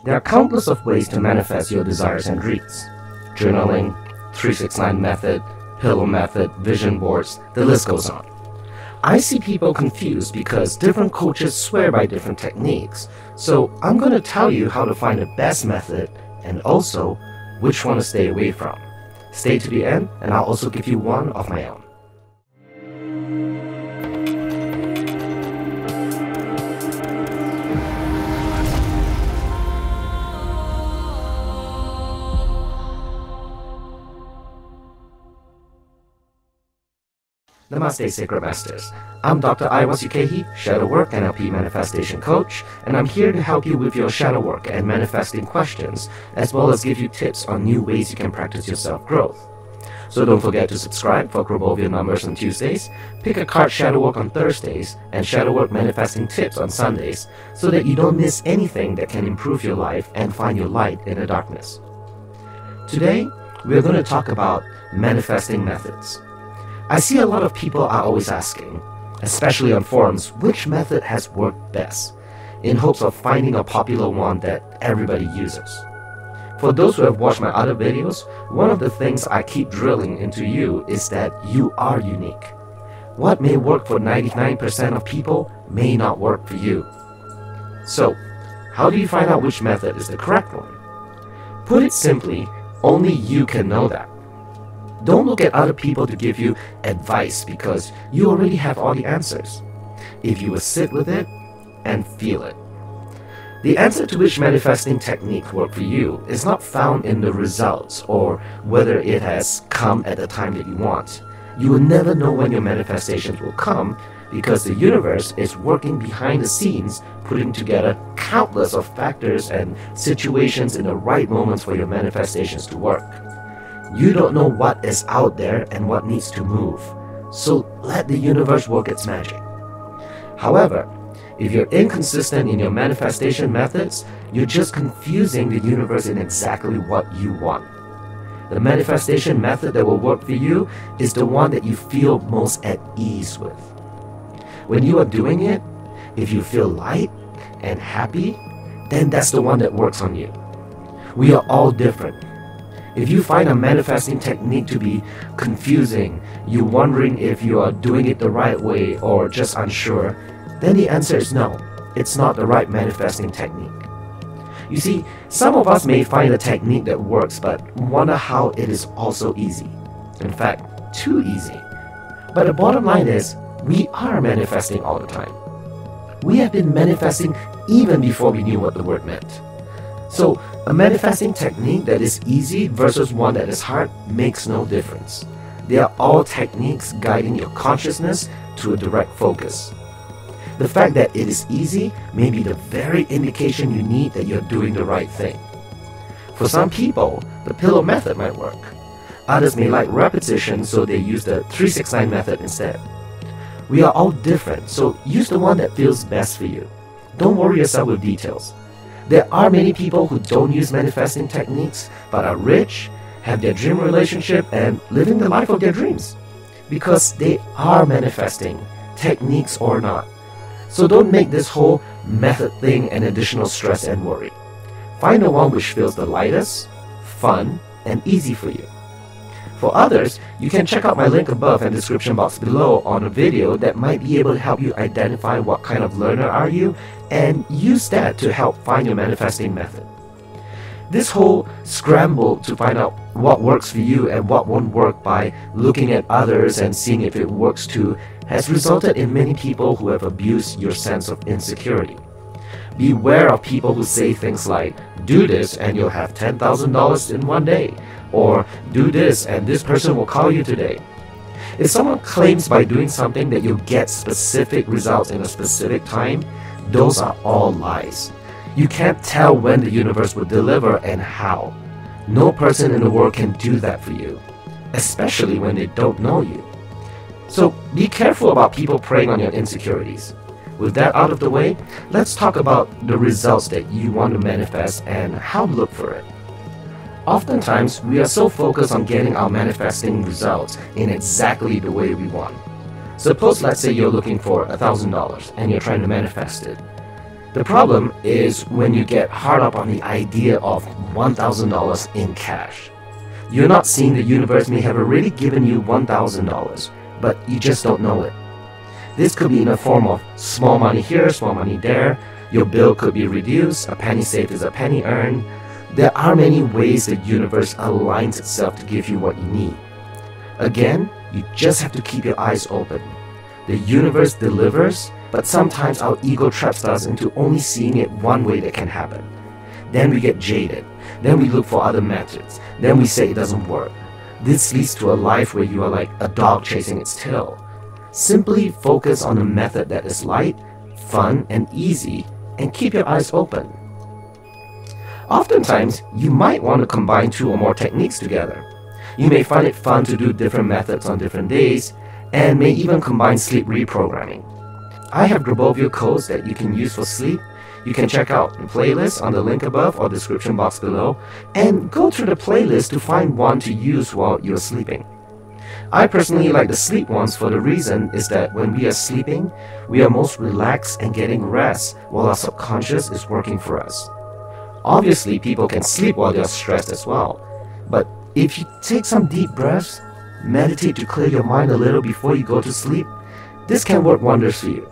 There are countless of ways to manifest your desires and dreams. Journaling, 369 method, pillow method, vision boards, the list goes on. I see people confused because different coaches swear by different techniques, so I'm going to tell you how to find the best method and also which one to stay away from. Stay to the end and I'll also give you one of my own. Namaste, Sacred Masters. I'm Dr. Aiwas Ukehi, Shadow Work NLP Manifestation Coach, and I'm here to help you with your shadow work and manifesting questions, as well as give you tips on new ways you can practice your self-growth. So don't forget to subscribe for Grabovia numbers on Tuesdays, pick a card shadow work on Thursdays, and shadow work manifesting tips on Sundays, so that you don't miss anything that can improve your life and find your light in the darkness. Today, we're going to talk about manifesting methods. I see a lot of people are always asking, especially on forums, which method has worked best, in hopes of finding a popular one that everybody uses. For those who have watched my other videos, one of the things I keep drilling into you is that you are unique. What may work for 99% of people may not work for you. So, how do you find out which method is the correct one? Put it simply, only you can know that. Don't look at other people to give you advice because you already have all the answers. If you will sit with it and feel it. The answer to which manifesting technique worked for you is not found in the results or whether it has come at the time that you want. You will never know when your manifestations will come because the universe is working behind the scenes, putting together countless of factors and situations in the right moments for your manifestations to work. You don't know what is out there and what needs to move, so let the universe work its magic. However, if you're inconsistent in your manifestation methods, you're just confusing the universe in exactly what you want. The manifestation method that will work for you is the one that you feel most at ease with. When you are doing it, if you feel light and happy, then that's the one that works on you. We are all different. If you find a manifesting technique to be confusing, you're wondering if you are doing it the right way or just unsure, then the answer is no, it's not the right manifesting technique. You see, some of us may find a technique that works but wonder how it is also easy. In fact, too easy. But the bottom line is, we are manifesting all the time. We have been manifesting even before we knew what the word meant. So, a manifesting technique that is easy versus one that is hard makes no difference. They are all techniques guiding your consciousness to a direct focus. The fact that it is easy may be the very indication you need that you're doing the right thing. For some people, the pillow method might work. Others may like repetition, so they use the 369 method instead. We are all different, so use the one that feels best for you. Don't worry yourself with details. There are many people who don't use manifesting techniques but are rich, have their dream relationship, and living the life of their dreams. Because they are manifesting, techniques or not. So don't make this whole method thing an additional stress and worry. Find the one which feels the lightest, fun, and easy for you. For others, you can check out my link above and description box below on a video that might be able to help you identify what kind of learner are you and use that to help find your manifesting method. This whole scramble to find out what works for you and what won't work by looking at others and seeing if it works too has resulted in many people who have abused your sense of insecurity. Beware of people who say things like, do this and you'll have $10,000 in one day, or do this and this person will call you today. If someone claims by doing something that you'll get specific results in a specific time, those are all lies. You can't tell when the universe will deliver and how. No person in the world can do that for you, especially when they don't know you. So be careful about people preying on your insecurities. With that out of the way, let's talk about the results that you want to manifest and how to look for it. Oftentimes, we are so focused on getting our manifesting results in exactly the way we want. Suppose, let's say you're looking for $1,000 and you're trying to manifest it. The problem is when you get hard up on the idea of $1,000 in cash. You're not seeing the universe may have already given you $1,000, but you just don't know it. This could be in a form of small money here, small money there. Your bill could be reduced, a penny saved is a penny earned. There are many ways the universe aligns itself to give you what you need. Again, you just have to keep your eyes open. The universe delivers, but sometimes our ego traps us into only seeing it one way that can happen. Then we get jaded. Then we look for other methods. Then we say it doesn't work. This leads to a life where you are like a dog chasing its tail. Simply focus on a method that is light, fun, and easy, and keep your eyes open. Oftentimes, you might want to combine 2 or more techniques together. You may find it fun to do different methods on different days, and may even combine sleep reprogramming. I have Grabovoi codes that you can use for sleep. You can check out the playlist on the link above or description box below, and go through the playlist to find one to use while you're sleeping. I personally like the sleep ones for the reason is that when we are sleeping, we are most relaxed and getting rest while our subconscious is working for us. Obviously, people can sleep while they are stressed as well, but if you take some deep breaths, meditate to clear your mind a little before you go to sleep, this can work wonders for you.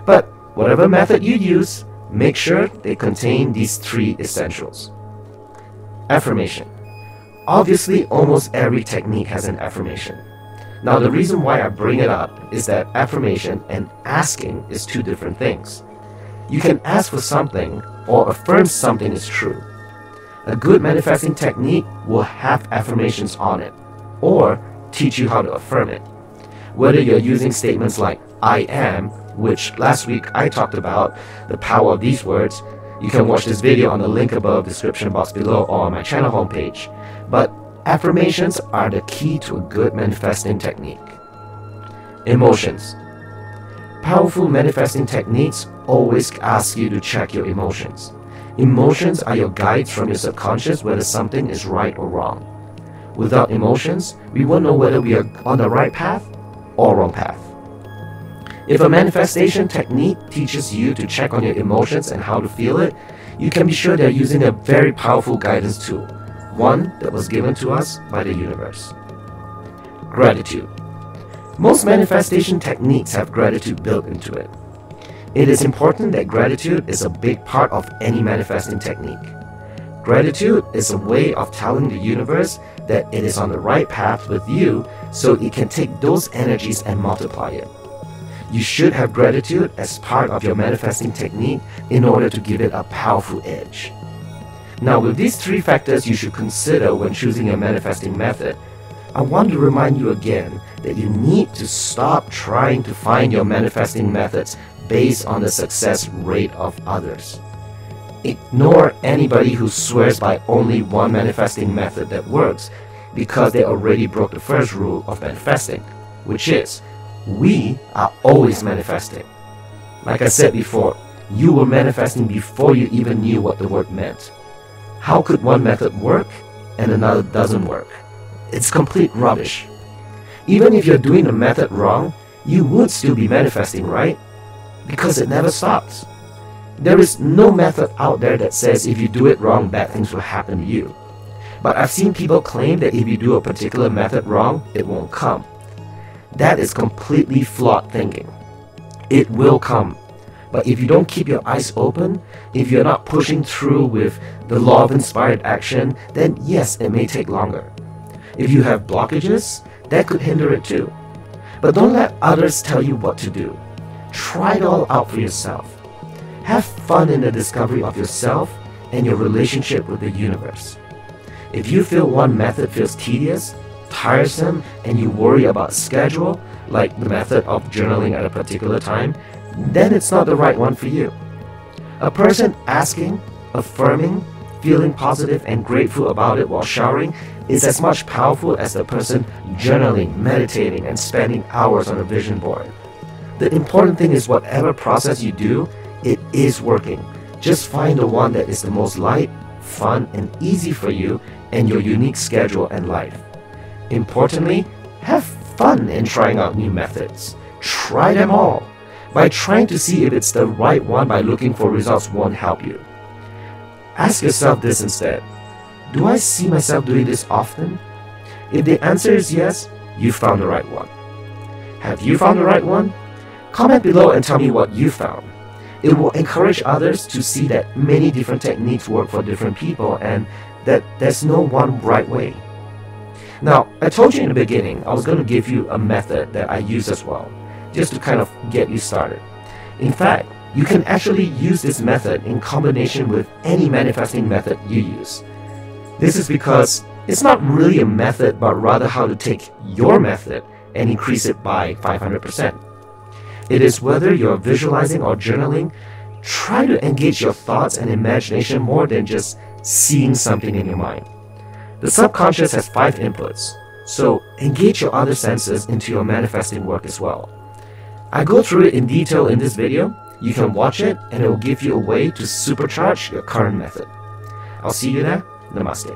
But whatever method you use, make sure they contain these 3 essentials. Affirmation. Obviously, almost every technique has an affirmation. Now, the reason why I bring it up is that affirmation and asking is 2 different things. You can ask for something or affirm something is true. A good manifesting technique will have affirmations on it, or teach you how to affirm it. Whether you're using statements like I am, which last week I talked about the power of these words, you can watch this video on the link above, description box below, or on my channel homepage. But affirmations are the key to a good manifesting technique. Emotions. Powerful manifesting techniques always ask you to check your emotions. Emotions are your guides from your subconscious whether something is right or wrong. Without emotions, we won't know whether we are on the right path or wrong path. If a manifestation technique teaches you to check on your emotions and how to feel it, you can be sure they're using a very powerful guidance tool, one that was given to us by the universe. Gratitude. Most manifestation techniques have gratitude built into it. It is important that gratitude is a big part of any manifesting technique. Gratitude is a way of telling the universe that it is on the right path with you so it can take those energies and multiply it. You should have gratitude as part of your manifesting technique in order to give it a powerful edge. Now, with these 3 factors you should consider when choosing a manifesting method, I want to remind you again that you need to stop trying to find your manifesting methods based on the success rate of others. Ignore anybody who swears by only one manifesting method that works because they already broke the first rule of manifesting, which is, we are always manifesting. Like I said before, you were manifesting before you even knew what the word meant. How could one method work and another doesn't work? It's complete rubbish. Even if you're doing the method wrong, you would still be manifesting, right? Because it never stops. There is no method out there that says if you do it wrong, bad things will happen to you. But I've seen people claim that if you do a particular method wrong, it won't come. That is completely flawed thinking. It will come. But if you don't keep your eyes open, if you're not pushing through with the law of inspired action, then yes, it may take longer. If you have blockages, that could hinder it too. But don't let others tell you what to do. Try it all out for yourself. Have fun in the discovery of yourself and your relationship with the universe. If you feel one method feels tedious, tiresome, and you worry about schedule, like the method of journaling at a particular time, then it's not the right one for you. A person asking, affirming, feeling positive and grateful about it while showering is as much powerful as the person journaling, meditating, and spending hours on a vision board. The important thing is whatever process you do, it is working. Just find the one that is the most light, fun, and easy for you and your unique schedule and life. Importantly, have fun in trying out new methods. Try them all. by trying to see if it's the right one by looking for results won't help you. Ask yourself this instead: do I see myself doing this often? If the answer is yes, you found the right one. Have you found the right one? Comment below and tell me what you found. It will encourage others to see that many different techniques work for different people and that there's no one right way. Now, I told you in the beginning I was going to give you a method that I use as well, just to kind of get you started. In fact, you can actually use this method in combination with any manifesting method you use. This is because it's not really a method, but rather how to take your method and increase it by 500%. It is whether you're visualizing or journaling, try to engage your thoughts and imagination more than just seeing something in your mind. The subconscious has 5 inputs, so engage your other senses into your manifesting work as well. I go through it in detail in this video. You can watch it and it will give you a way to supercharge your current method. I'll see you there. Namaste.